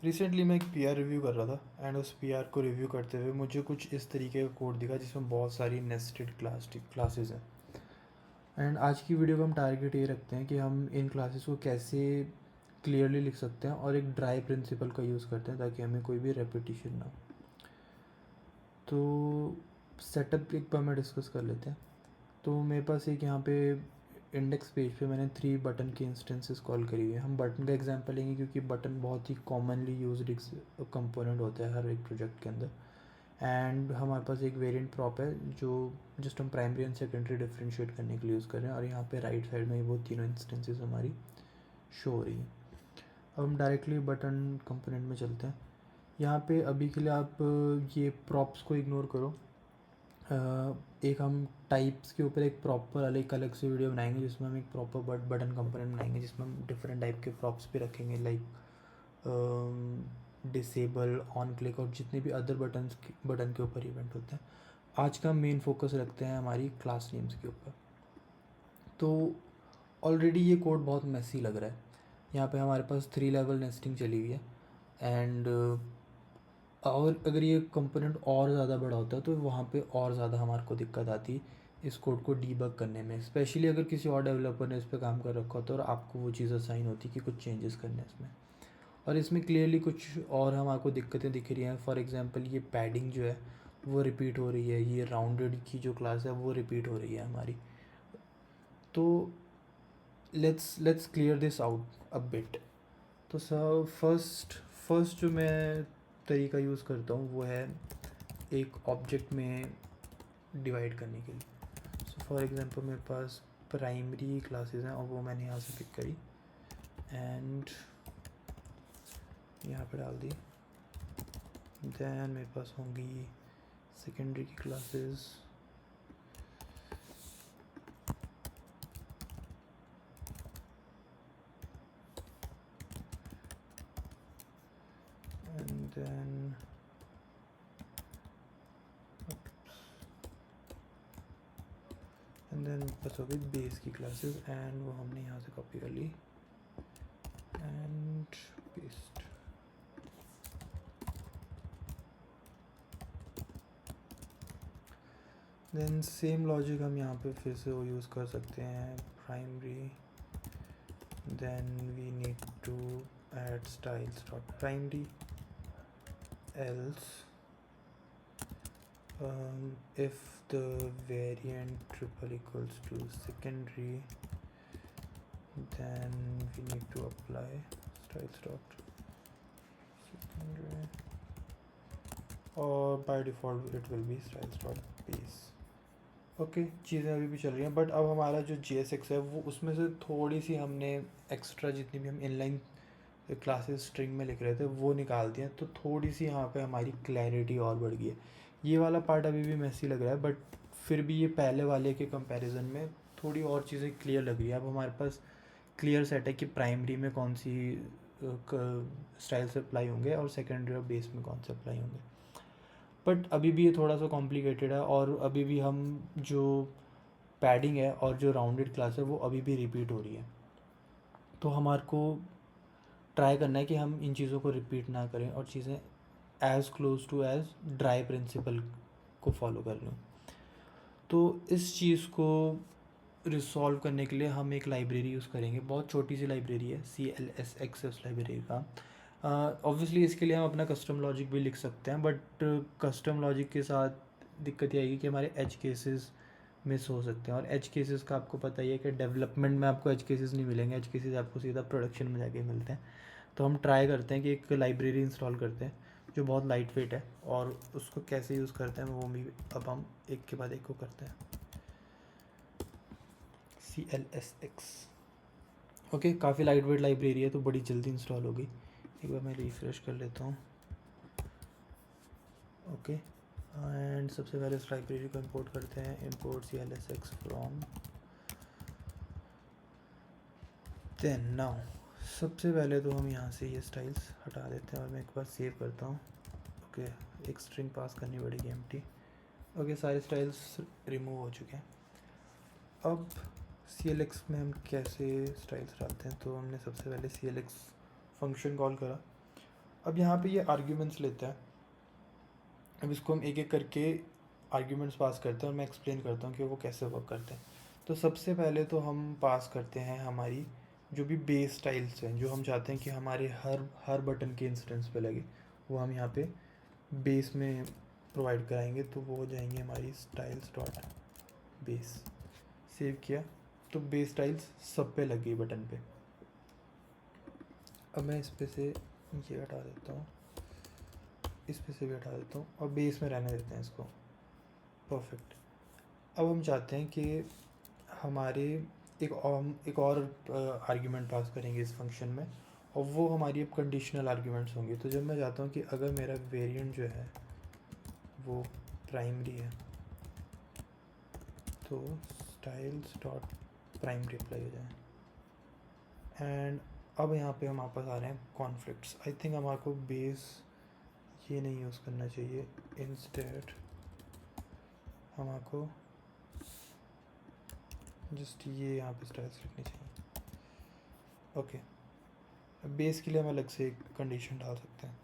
Recently मैं एक PR review कर रहा था एंड उस पीआर को रिव्यू करते हुए मुझे कुछ इस तरीके का कोड दिखा जिसमें बहुत सारी नेस्टेड क्लासेस हैं। एंड आज की वीडियो का हम टारगेट ये रखते हैं कि हम इन क्लासेस को कैसे क्लियरली लिख सकते हैं और एक ड्राई प्रिंसिपल का यूज़ करते हैं ताकि हमें कोई भी रेपिटेशन ना हो। तो सेटअप एक बार मैं डिस्कस कर लेते हैं। तो मेरे पास एक यहाँ पे इंडेक्स पेज पे मैंने 3 बटन के इंस्टेंसेस कॉल करी हुई है। हम बटन का एग्जांपल लेंगे क्योंकि बटन बहुत ही कॉमनली यूज्ड कंपोनेंट होता है हर एक प्रोजेक्ट के अंदर। एंड हमारे पास एक वेरिएंट प्रॉप है जो जस्ट हम प्राइमरी एंड सेकेंडरी डिफरेंशिएट करने के लिए यूज़ कर रहे हैं, और यहाँ पे राइट साइड में वो तीनों इंस्टेंसेस हमारी शो हो रही है। अब हम डायरेक्टली बटन कंपोनेंट में चलते हैं। यहाँ पे अभी के लिए आप ये प्रॉप्स को इग्नोर करो। एक हम टाइप्स के ऊपर एक प्रॉपर एक अलग से वीडियो बनाएंगे जिसमें हम एक प्रॉपर बटन कंपोनेंट बनाएंगे जिसमें हम डिफरेंट टाइप के प्रॉप्स भी रखेंगे, लाइक डिसेबल, ऑन क्लिक और जितने भी अदर बटन के ऊपर इवेंट होते हैं। आज का मेन फोकस रखते हैं हमारी क्लास नेम्स के ऊपर। तो ऑलरेडी ये कोड बहुत मेसी लग रहा है। यहाँ पे हमारे पास 3 लेवल नेस्टिंग चली हुई है एंड और अगर ये कंपोनेंट और ज़्यादा बड़ा होता है तो वहाँ पे और ज़्यादा हमारे को दिक्कत आती इस कोड को डीबग करने में, स्पेशली अगर किसी और डेवलपर ने इस पर काम कर रखा होता और आपको वो चीज़ असाइन होती कि कुछ चेंजेस करने इसमें। और इसमें क्लियरली कुछ और हमारे को दिक्कतें दिख रही हैं। फॉर एग्जांपल ये पैडिंग जो है वो रिपीट हो रही है, ये राउंडेड की जो क्लास है वो रिपीट हो रही है हमारी। तो let's clear this out a bit. तो सर फर्स्ट जो मैं तरीका यूज़ करता हूँ वो है एक ऑब्जेक्ट में डिवाइड करने के लिए। सो फॉर एग्जांपल मेरे पास प्राइमरी क्लासेस हैं और वो मैंने यहाँ से पिक करी एंड यहाँ पे डाल दी। देन मेरे पास होंगी सेकेंडरी की क्लासेस, एंड देन बस हो गई बेस की क्लासेस एंड वो हमने यहाँ से कॉपी कर ली and paste. Then same logic हम यहाँ पे फिर से वो यूज़ कर सकते हैं primary. Then we need to add styles dot primary else if the variant triple equals to secondary then we need to apply styles dot secondary और by default it will be styles dot base। Okay, चीज़ें अभी भी चल रही हैं but अब हमारा जो JSX है वो उसमें से थोड़ी सी हमने एक्स्ट्रा जितनी भी हम इनलाइन क्लासेस स्ट्रिंग में लिख रहे थे वो निकाल दिए, तो थोड़ी सी यहाँ पे हमारी क्लैरिटी और बढ़ गई है। ये वाला पार्ट अभी भी मेसी लग रहा है बट फिर भी ये पहले वाले के कंपैरिजन में थोड़ी और चीज़ें क्लियर लग रही है। अब हमारे पास क्लियर सेट है कि प्राइमरी में कौन सी स्टाइल से अप्लाई होंगे और सेकेंडरी और बेस में कौन से अप्लाई होंगे। बट अभी भी ये थोड़ा सा कॉम्प्लिकेटेड है और अभी भी हम जो पैडिंग है और जो राउंडेड क्लास है वो अभी भी रिपीट हो रही है। तो हमारे को ट्राई करना है कि हम इन चीज़ों को रिपीट ना करें और चीज़ें as close to as DRY principle को फॉलो कर लें। तो इस चीज़ को रिसॉल्व करने के लिए हम एक लाइब्रेरी यूज़ करेंगे, बहुत छोटी सी लाइब्रेरी है CLSX लाइब्रेरी का। ऑब्वियसली इसके लिए हम अपना कस्टम लॉजिक भी लिख सकते हैं बट कस्टम लॉजिक के साथ दिक्कत ये आएगी कि हमारे एज केसेस मिस हो सकते हैं, और एज केसेस का आपको पता ही है कि डेवलपमेंट में आपको एज केसेस नहीं मिलेंगे, एज केसेस आपको सीधा प्रोडक्शन में जाके मिलते हैं। तो हम ट्राई करते हैं कि एक लाइब्रेरी इंस्टॉल करते हैं जो बहुत लाइट वेट है, और उसको कैसे यूज़ करते हैं वो भी अब हम एक के बाद एक को करते हैं। CLSX ओके, काफ़ी लाइट वेट लाइब्रेरी है तो बड़ी जल्दी इंस्टॉल होगी। एक बार मैं रिफ़्रेश कर लेता हूँ। ओके, एंड सबसे पहले इस लाइब्रेरी को इंपोर्ट करते हैं, import CLSX from. Then now सबसे पहले तो हम यहाँ से ये स्टाइल्स हटा देते हैं और मैं एक बार सेव करता हूँ। ओके, एक स्ट्रिंग पास करनी पड़ेगी एम्प्टी। ओके, सारे स्टाइल्स रिमूव हो चुके हैं। अब CLX में हम कैसे स्टाइल्स डालते हैं, तो हमने सबसे पहले CLX फंक्शन कॉल करा अब यहाँ पे ये आर्ग्यूमेंट्स लेता है। अब इसको हम एक एक करके आर्ग्यूमेंट्स पास करते हैं और मैं एक्सप्लेन करता हूँ कि वो कैसे वर्क करते हैं। तो सबसे पहले तो हम पास करते हैं हमारी जो भी बेस स्टाइल्स हैं, जो हम चाहते हैं कि हमारे हर बटन के इंस्टेंस पे लगे, वो हम यहाँ पे बेस में प्रोवाइड कराएंगे। तो वो हो जाएंगी हमारी स्टाइल्स डॉट बेस। सेव किया तो बेस स्टाइल्स सब पे लग गई बटन पे। अब मैं इस पे से ये हटा देता हूँ, इस पे से भी हटा देता हूँ और बेस में रहने देते हैं इसको। परफेक्ट। अब हम चाहते हैं कि हमारे एक और आर्ग्यूमेंट पास करेंगे इस फंक्शन में, और वो हमारी अब कंडीशनल आर्ग्यूमेंट्स होंगे। तो जब मैं चाहता हूँ कि अगर मेरा वेरिएंट जो है वो प्राइमरी है, तो स्टाइल्स डॉट प्राइमरी अप्लाई हो जाए। एंड अब यहाँ पे हम वापस आ रहे हैं कॉन्फ्लिक्ट्स। आई थिंक हमारे को बेस ये नहीं यूज़ करना चाहिए, इंस्टेड हमको जस्ट ये यहाँ पे स्टाइल्स लिखनी चाहिए। ओके, बेस के लिए हम अलग से एक कंडीशन डाल सकते हैं।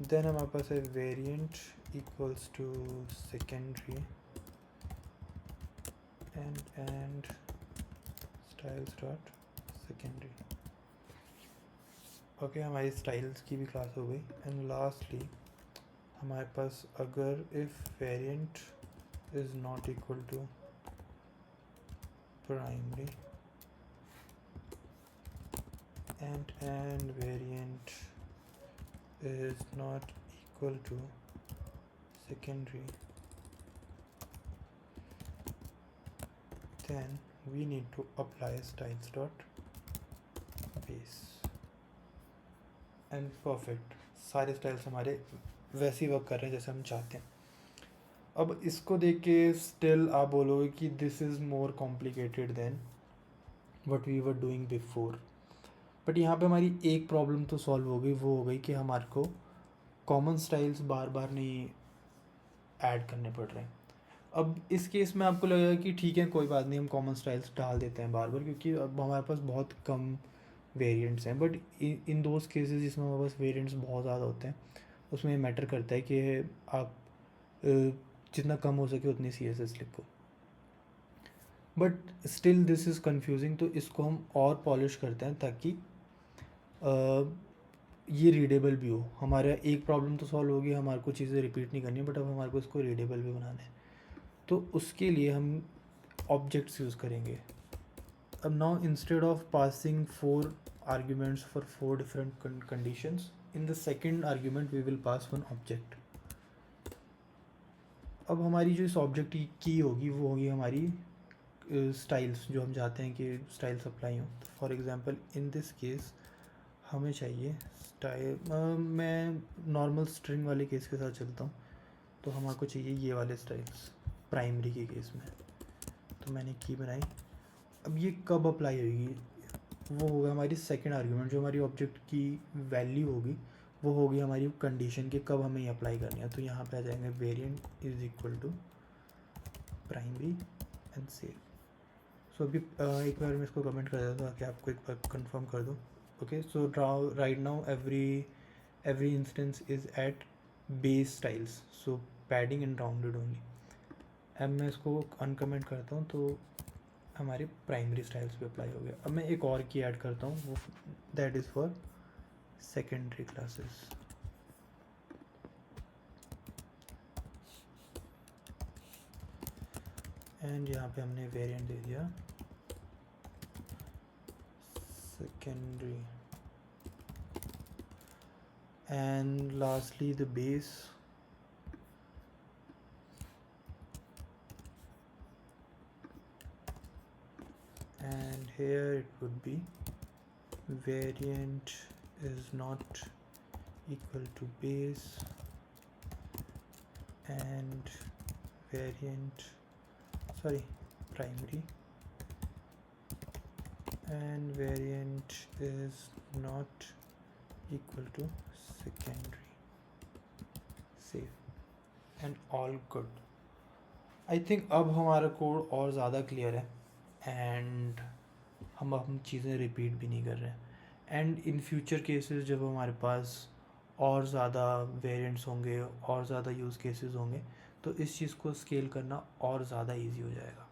देन हमारे पास है variant equals to secondary and styles dot secondary. Okay, हमारी स्टाइल्स की भी क्लास हो गई। एंड लास्टली हमारे पास अगर if variant is not equal to primary and variant is not equal to secondary, then we need to apply styles dot base and perfect। सारे स्टाइल्स हमारे वैसे ही वर्क कर रहे हैं जैसे हम चाहते हैं। अब इसको देख के स्टिल आप बोलोगे कि this is more complicated than what we were doing before. But यहाँ पे हमारी एक प्रॉब्लम तो सॉल्व हो गई, वो हो गई कि हमारे को कॉमन स्टाइल्स बार बार नहीं ऐड करने पड़ रहे हैं। अब इस केस में आपको लगेगा कि ठीक है कोई बात नहीं, हम कॉमन स्टाइल्स डाल देते हैं बार बार, क्योंकि अब हमारे पास बहुत कम वेरिएंट्स हैं। बट इन दोज केसेस जिसमें हमारे पास वेरिएंट्स बहुत ज़्यादा होते हैं, उसमें मैटर करता है कि आप जितना कम हो सके उतनी CSS लिखो। But still this is confusing, तो इसको हम और पॉलिश करते हैं ताकि ये रीडेबल भी हो। हमारा एक प्रॉब्लम तो सॉल्व होगी, हमारे को चीज़ें रिपीट नहीं करनी, बट अब हमारे को इसको रीडेबल भी बनाना है। तो उसके लिए हम ऑब्जेक्ट्स यूज़ करेंगे। अब now instead of passing 4 arguments for 4 different conditions, in the second argument we will pass 1 object. अब हमारी जो इस ऑब्जेक्ट की होगी वो होगी हमारी स्टाइल्स, जो हम चाहते हैं कि स्टाइल्स अप्लाई हों। तो for example in this case हमें चाहिए स्टाइल, मैं नॉर्मल स्ट्रिंग वाले केस के साथ चलता हूँ। तो हमारे चाहिए ये वाले स्टाइल्स प्राइमरी के केस में। तो मैंने की बनाई। अब ये कब अप्लाई होगी, वो होगा हमारी सेकंड आर्ग्यूमेंट। जो हमारी ऑब्जेक्ट की वैल्यू होगी वो होगी हमारी कंडीशन के कब हमें ये अप्लाई करनी है। तो यहाँ पे आ जाएंगे variant is equal to primary and save. So अभी एक बार मैं इसको कमेंट कर देता हूँ ताकि आपको एक बार कंफर्म कर दूँ। Okay, so right now every instance is at base styles, so padding and rounded only। अब मैं इसको अनकमेंट करता हूँ तो हमारे प्राइमरी स्टाइल्स पे अप्लाई हो गया। अब मैं एक और की ऐड करता हूँ, वो that is for secondary classes. And यहाँ पे हमने वेरिएंट दे दिया secondary, and lastly the base and here it would be variant is not equal to base and primary and variant is not equal to secondary। save and all good। I think अब हमारा code और ज़्यादा clear है and हम चीज़ें repeat भी नहीं कर रहे हैं। एंड इन फ्यूचर केसेस जब हमारे पास और ज़्यादा वेरिएंट्स होंगे और ज़्यादा यूज़ केसेस होंगे, तो इस चीज़ को स्केल करना और ज़्यादा इजी हो जाएगा।